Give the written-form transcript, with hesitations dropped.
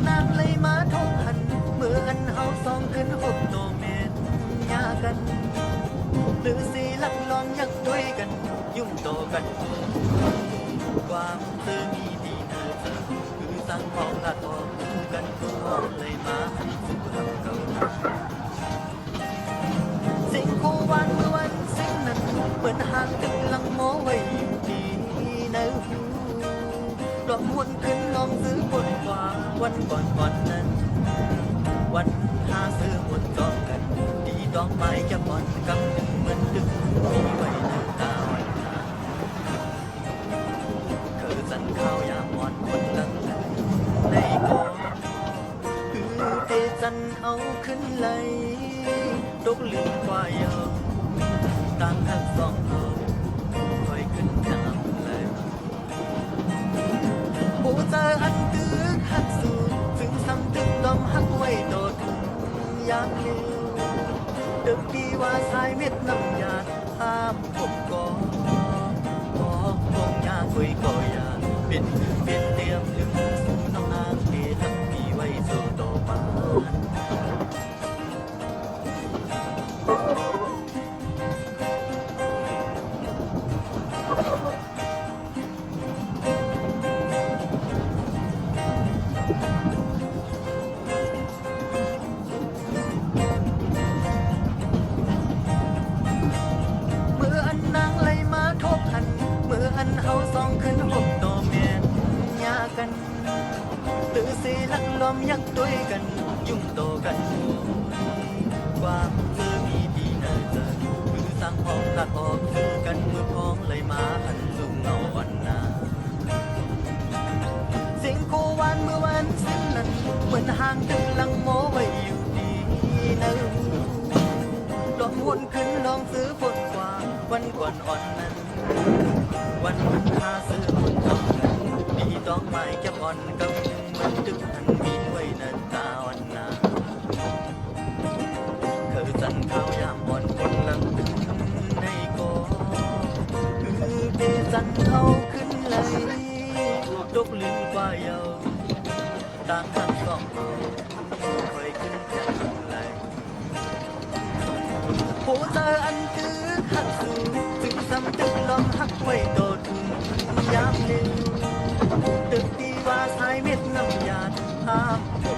นางเลยมาทบหันเมื่ออันเฮาสองขึ้นหกโตเมนยากันหรือสิลักลองยักด้วยกันยุ่งโตกันความซื่อมีดีเธอคือสั่งห้องละทอกันทุกห้องเลยมาหันสู่หักเราสิ่งคู่วันเมื่อวันสิ่งนั้นเปิดห่างตึกลังโมไว้อยู่ดีในหูดอกมวนขึ้นลองซื้อบนกว่าวันก่อนนั้นวันหาซื้อหมดจองกันดีดอกไม้จะบ่อนกำหนึ่งเหมือนดึกมีไว้ในตาวันนาคือสันข้าวยามอนคนลังในกอคือเตจันเอาขึ้นไหลตกลืมควายเยาต่างหักสองเขาคอยขึ้นน้ำไหลผู้เจออันตึกหักสูงซึ่งซ้ำตึกดอมหักไว้โดดยามเลี้ยวดึกดีว่าสายเม็ดน้ำยาห้ามผมก็บอกคงยาคุยก็ยาเป็นเตรียมถึงสู่น้องนางที่ทั้งมีไว้สู่โตมาเฮาสองขึ้นหกโตเมียนยากันหรือสิลักลอมยักด้วยกันยุ่งโตกันความซื่อมีดีน่าจะคือสั่งห้องลัดออกซื้อกันมือพ้องเลยมาหันลุงเงาวันนาเสียงโควันเมื่อวันสิ้นนั้นเหมือนห่างตึกลังโมไว้อยู่ดีนะลองวนขึ้นลองซื้อฝนกว่าวันก่อนอ่อนนั้นวันหาซื้อคนจองกันดีดอกไม้จะอ่อนกำหนึ่งมันดึกหันมีไว้นันตาวันนาคือจันข้าวยามอ่อนคนลังตึกในกอคือเดจันเอาขึ้นไหลตกลืมกว่าเยาต่างทั้งสองเอาคอยขึ้นจะหักไหลผู้เจออันตึกหักสูงถึงซ้ำตึกลมหักไว้โดดยามเร็วตึกดีว่าสายเม็ดน้ำยาห้ามผม